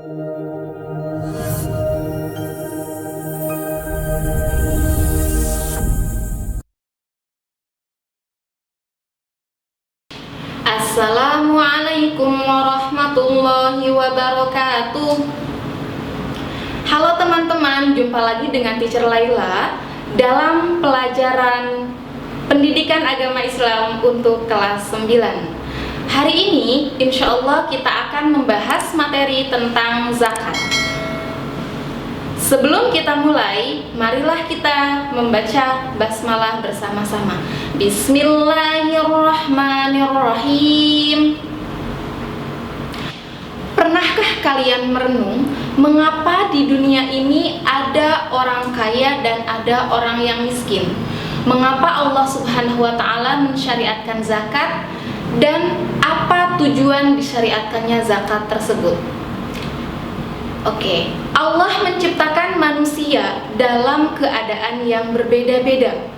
Assalamualaikum warahmatullahi wabarakatuh. Halo teman-teman, jumpa lagi dengan Teacher Laila dalam pelajaran Pendidikan Agama Islam untuk kelas 9. Hari ini insya Allah kita akan membahas materi tentang zakat. Sebelum kita mulai, marilah kita membaca basmalah bersama-sama. Bismillahirrahmanirrahim. Pernahkah kalian merenung mengapa di dunia ini ada orang kaya dan ada orang yang miskin? Mengapa Allah Subhanahu wa Ta'ala mensyariatkan zakat dan apa tujuan disyariatkannya zakat tersebut? Oke, Allah menciptakan manusia dalam keadaan yang berbeda-beda.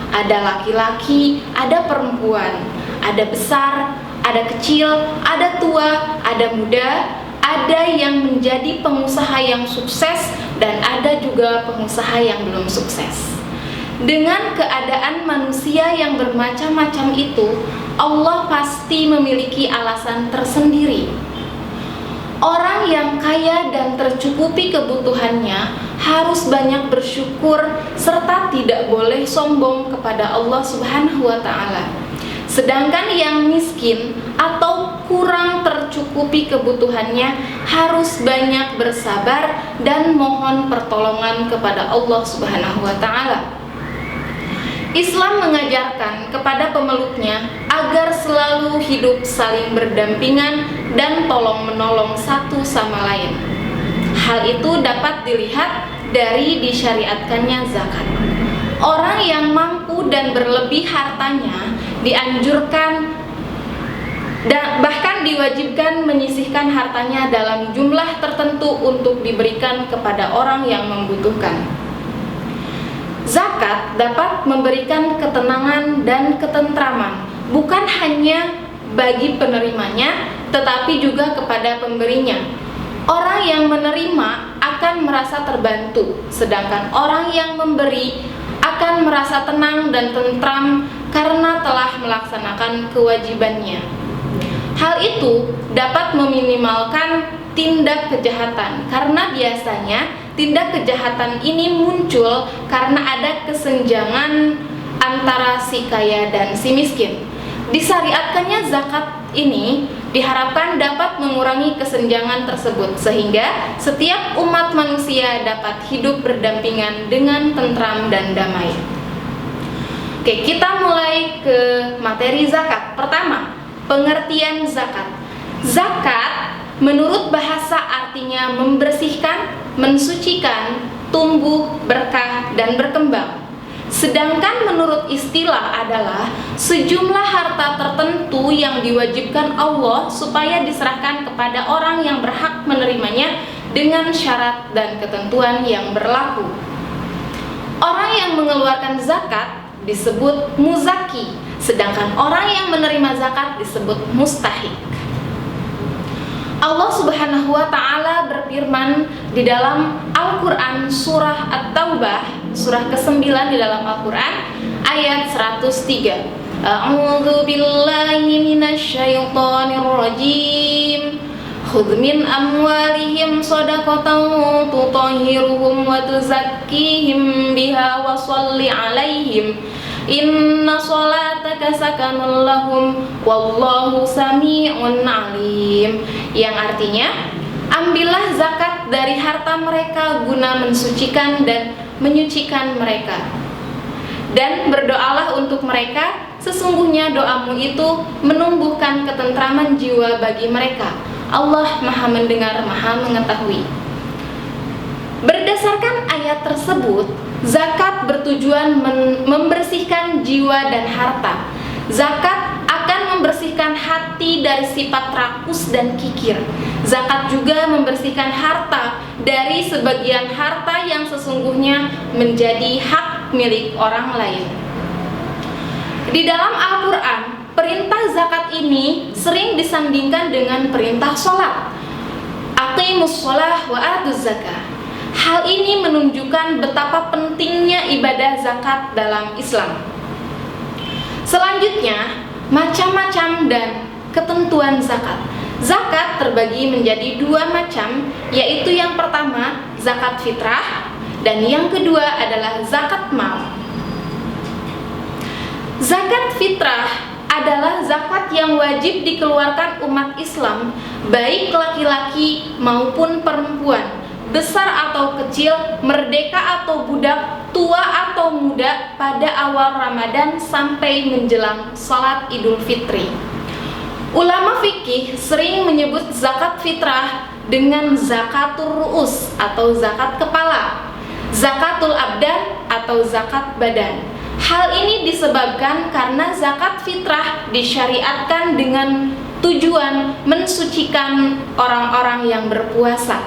Ada laki-laki, ada perempuan, ada besar, ada kecil, ada tua, ada muda, ada yang menjadi pengusaha yang sukses dan ada juga pengusaha yang belum sukses. Dengan keadaan manusia yang bermacam-macam itu, Allah pasti memiliki alasan tersendiri. Orang yang kaya dan tercukupi kebutuhannya harus banyak bersyukur serta tidak boleh sombong kepada Allah Subhanahu wa Ta'ala. Sedangkan yang miskin atau kurang tercukupi kebutuhannya harus banyak bersabar dan mohon pertolongan kepada Allah Subhanahu wa Ta'ala. Islam mengajarkan kepada pemeluknya agar selalu hidup saling berdampingan dan tolong-menolong satu sama lain. Hal itu dapat dilihat dari disyariatkannya zakat. Orang yang mampu dan berlebih hartanya dianjurkan dan bahkan diwajibkan menyisihkan hartanya dalam jumlah tertentu untuk diberikan kepada orang yang membutuhkan. Zakat dapat memberikan ketenangan dan ketentraman bukan hanya bagi penerimanya tetapi juga kepada pemberinya. Orang yang menerima akan merasa terbantu, sedangkan orang yang memberi akan merasa tenang dan tentram karena telah melaksanakan kewajibannya. Hal itu dapat meminimalkan tindak kejahatan karena biasanya tindak kejahatan ini muncul karena ada kesenjangan antara si kaya dan si miskin. Disyariatkannya zakat ini diharapkan dapat mengurangi kesenjangan tersebut sehingga setiap umat manusia dapat hidup berdampingan dengan tentram dan damai. Oke, kita mulai ke materi zakat. Pertama, pengertian zakat. Zakat menurut bahasa artinya membersihkan, mensucikan, tumbuh, berkah, dan berkembang. Sedangkan menurut istilah adalah sejumlah harta tertentu yang diwajibkan Allah supaya diserahkan kepada orang yang berhak menerimanya dengan syarat dan ketentuan yang berlaku. Orang yang mengeluarkan zakat disebut muzaki, sedangkan orang yang menerima zakat disebut mustahik. Allah Subhanahu wa Ta'ala berfirman di dalam Al-Quran surah At-Taubah, surah ke-9 di dalam Al-Quran, ayat 103. A'udzu billahi minasyaitonir rajim. Khudh min amwalihim shadaqatan tutahhiruhum wa tuzakkihim biha wa shalli 'alaihim. Inna sholataka sakanun lahum wallahu sami'un alim. Yang artinya, ambillah zakat dari harta mereka guna mensucikan dan menyucikan mereka. Dan berdoalah untuk mereka, sesungguhnya doamu itu menumbuhkan ketentraman jiwa bagi mereka. Allah Maha mendengar, Maha mengetahui. Berdasarkan ayat tersebut, zakat bertujuan membersihkan jiwa dan harta. Zakat akan membersihkan hati dari sifat rakus dan kikir. Zakat juga membersihkan harta dari sebagian harta yang sesungguhnya menjadi hak milik orang lain. Di dalam Al-Quran, perintah zakat ini sering disandingkan dengan perintah sholat. Aqimus shalah wa atuz zakah. Hal ini menunjukkan betapa pentingnya ibadah zakat dalam Islam. Selanjutnya, macam-macam dan ketentuan zakat. Zakat terbagi menjadi dua macam, yaitu yang pertama zakat fitrah dan yang kedua adalah zakat mal. Zakat fitrah adalah zakat yang wajib dikeluarkan umat Islam, baik laki-laki maupun perempuan, besar atau kecil, merdeka atau budak, tua atau muda, pada awal Ramadan sampai menjelang salat Idul Fitri. Ulama fikih sering menyebut zakat fitrah dengan zakatul ru'us atau zakat kepala, zakatul abdan atau zakat badan. Hal ini disebabkan karena zakat fitrah disyariatkan dengan tujuan mensucikan orang-orang yang berpuasa.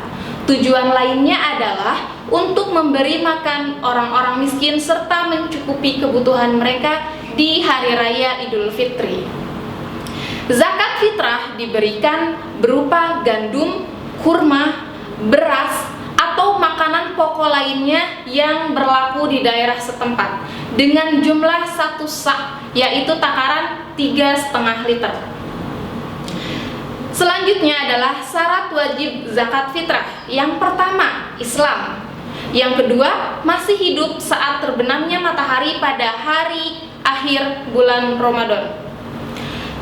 Tujuan lainnya adalah untuk memberi makan orang-orang miskin serta mencukupi kebutuhan mereka di hari raya Idul Fitri. Zakat fitrah diberikan berupa gandum, kurma, beras, atau makanan pokok lainnya yang berlaku di daerah setempat dengan jumlah 1 sak, yaitu takaran 3,5 liter. Selanjutnya adalah syarat wajib zakat fitrah. Yang pertama, Islam. Yang kedua, masih hidup saat terbenamnya matahari pada hari akhir bulan Ramadan.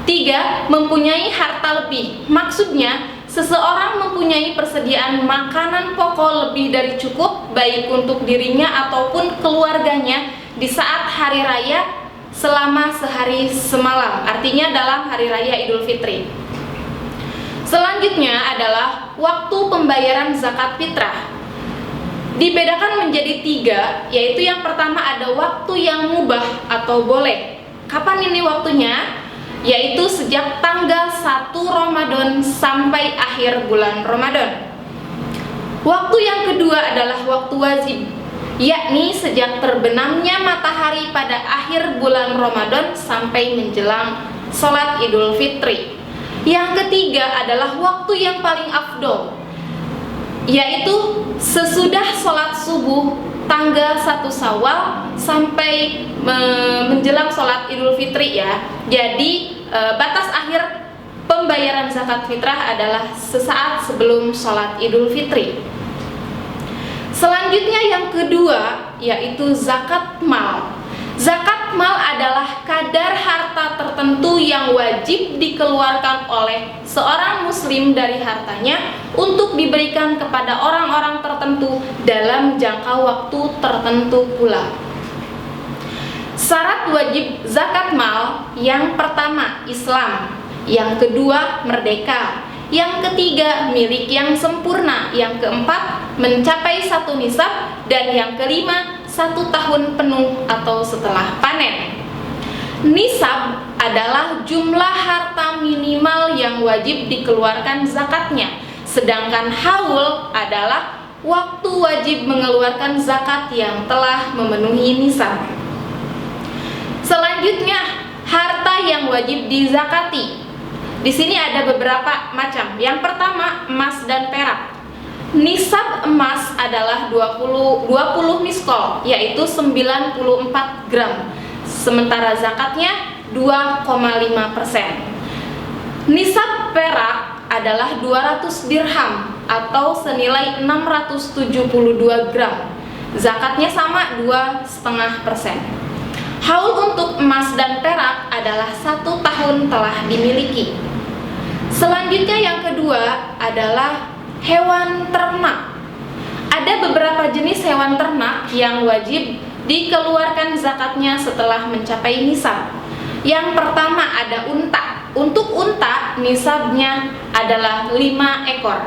3. Mempunyai harta lebih. Maksudnya, seseorang mempunyai persediaan makanan pokok lebih dari cukup, baik untuk dirinya ataupun keluarganya di saat hari raya selama sehari semalam, artinya dalam hari raya Idul Fitri. Selanjutnya adalah waktu pembayaran zakat fitrah. Dibedakan menjadi 3, yaitu yang pertama ada waktu yang mubah atau boleh. Kapan ini waktunya? Yaitu sejak tanggal 1 Ramadan sampai akhir bulan Ramadan. Waktu yang kedua adalah waktu wajib, yakni sejak terbenamnya matahari pada akhir bulan Ramadan sampai menjelang salat Idul Fitri. Yang ketiga adalah waktu yang paling afdol, yaitu sesudah sholat subuh tanggal 1 Syawal sampai menjelang sholat Idul Fitri ya. Jadi batas akhir pembayaran zakat fitrah adalah sesaat sebelum sholat Idul Fitri. Selanjutnya yang kedua yaitu zakat mal. Zakat mal adalah kadar harta tertentu yang wajib dikeluarkan oleh seorang muslim dari hartanya untuk diberikan kepada orang-orang tertentu dalam jangka waktu tertentu pula. Syarat wajib zakat mal: yang pertama Islam, yang kedua merdeka, yang ketiga milik yang sempurna, yang keempat mencapai 1 nisab, dan yang kelima 1 tahun penuh atau setelah panen. Nisab adalah jumlah harta minimal yang wajib dikeluarkan zakatnya, sedangkan haul adalah waktu wajib mengeluarkan zakat yang telah memenuhi nisab. Selanjutnya, harta yang wajib dizakati. Di sini ada beberapa macam. Yang pertama, emas dan perak. Nisab emas adalah 20 miskol, yaitu 94 gram. Sementara zakatnya 2,5%. Nisab perak adalah 200 dirham atau senilai 672 gram. Zakatnya sama 2,5%. Haul untuk emas dan perak adalah 1 tahun telah dimiliki. Selanjutnya yang kedua adalah hewan ternak. Ada beberapa jenis hewan ternak yang wajib dikeluarkan zakatnya setelah mencapai nisab. Yang pertama ada unta. Untuk unta nisabnya adalah 5 ekor.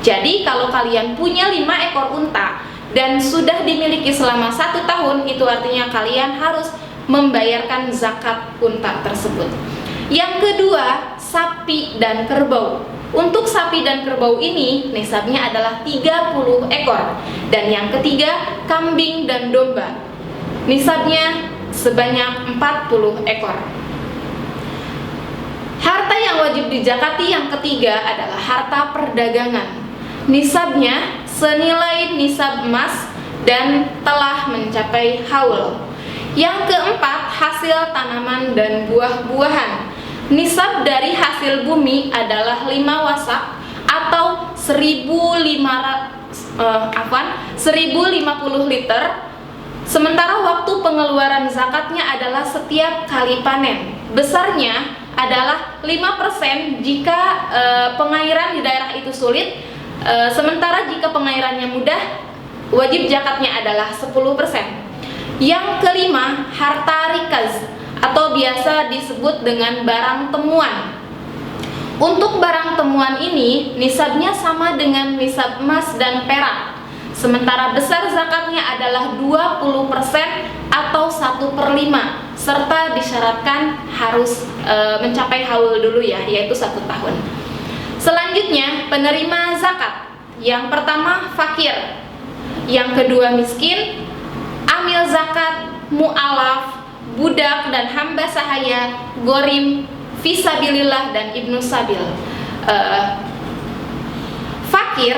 Jadi kalau kalian punya 5 ekor unta dan sudah dimiliki selama 1 tahun, itu artinya kalian harus membayarkan zakat unta tersebut. Yang kedua, sapi dan kerbau. Untuk sapi dan kerbau ini nisabnya adalah 30 ekor. Dan yang ketiga, kambing dan domba. Nisabnya sebanyak 40 ekor. Harta yang wajib dizakati yang ketiga adalah harta perdagangan. nisabnya senilai nisab emas dan telah mencapai haul. Yang keempat, hasil tanaman dan buah-buahan. Nisab dari hasil bumi adalah 5 wasak atau 1050 liter. Sementara waktu pengeluaran zakatnya adalah setiap kali panen. Besarnya adalah 5% jika pengairan di daerah itu sulit. Sementara jika pengairannya mudah, wajib zakatnya adalah 10%. Yang kelima, harta rikaz atau biasa disebut dengan barang temuan. Untuk barang temuan ini, nisabnya sama dengan nisab emas dan perak. Sementara besar zakatnya adalah 20% atau 1/5, serta disyaratkan harus mencapai haul dulu ya, yaitu 1 tahun. Selanjutnya, penerima zakat. Yang pertama, fakir. Yang kedua, miskin, amil zakat, mu'alaf, budak dan hamba sahaya, gorim, fisabilillah dan ibnu sabil. Fakir,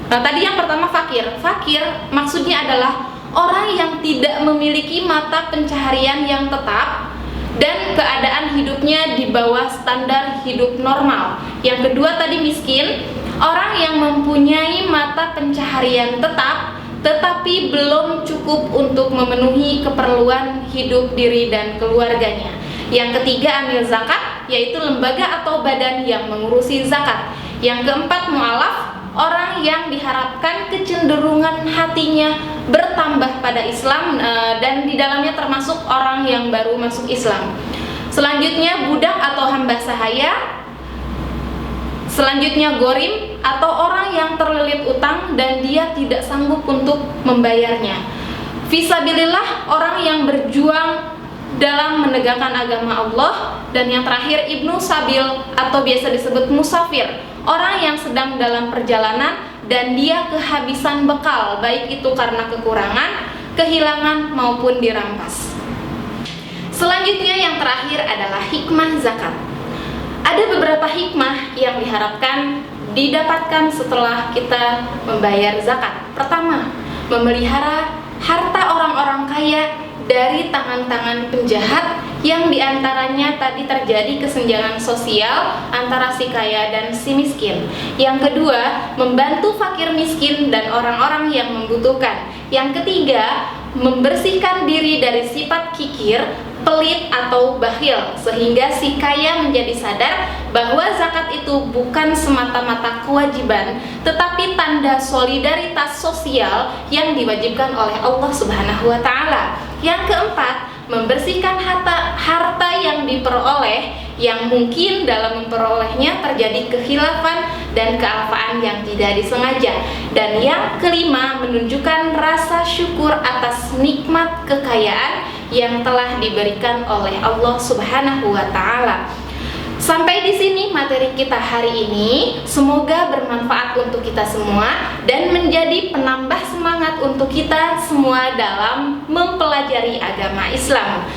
tadi yang pertama fakir. Fakir maksudnya adalah orang yang tidak memiliki mata pencaharian yang tetap dan keadaan hidupnya di bawah standar hidup normal. Yang kedua tadi miskin, orang yang mempunyai mata pencaharian tetap tetapi belum cukup untuk memenuhi keperluan hidup diri dan keluarganya. Yang ketiga, amil zakat, yaitu lembaga atau badan yang mengurusi zakat. Yang keempat, mu'alaf, orang yang diharapkan kecenderungan hatinya bertambah pada Islam dan di dalamnya termasuk orang yang baru masuk Islam. Selanjutnya, budak atau hamba sahaya. Selanjutnya, gorim atau orang yang terlilit utang dan dia tidak sanggup untuk membayarnya. Fisabilillah, orang yang berjuang dalam menegakkan agama Allah. Dan yang terakhir, ibnu sabil atau biasa disebut musafir, orang yang sedang dalam perjalanan dan dia kehabisan bekal, baik itu karena kekurangan, kehilangan maupun dirampas. Selanjutnya yang terakhir adalah hikmah zakat. Ada beberapa hikmah yang diharapkan didapatkan setelah kita membayar zakat. Pertama, memelihara harta orang-orang kaya dari tangan-tangan penjahat yang diantaranya tadi terjadi kesenjangan sosial antara si kaya dan si miskin. Yang kedua, membantu fakir miskin dan orang-orang yang membutuhkan. Yang ketiga, membersihkan diri dari sifat kikir, pelit atau bakhil, sehingga si kaya menjadi sadar bahwa zakat itu bukan semata-mata kewajiban tetapi tanda solidaritas sosial yang diwajibkan oleh Allah Subhanahu wa taala. Yang keempat, membersihkan harta yang diperoleh yang mungkin dalam memperolehnya terjadi kekhilafan dan kealfaan yang tidak disengaja. Dan yang kelima, menunjukkan rasa syukur atas nikmat kekayaan yang telah diberikan oleh Allah Subhanahu wa taala. Sampai di sini materi kita hari ini. Semoga bermanfaat untuk kita semua dan menjadi penambah semangat untuk kita semua dalam mempelajari agama Islam.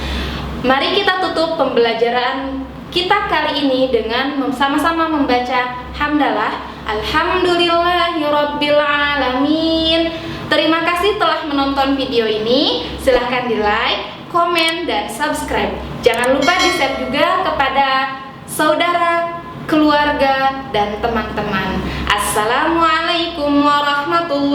Mari kita tutup pembelajaran kita kali ini dengan sama-sama membaca hamdalah. Alhamdulillahirabbil alamin. Terima kasih telah menonton video ini. Silahkan di like, komen, dan subscribe. Jangan lupa di-share juga kepada saudara, keluarga, dan teman-teman. Assalamualaikum warahmatullahi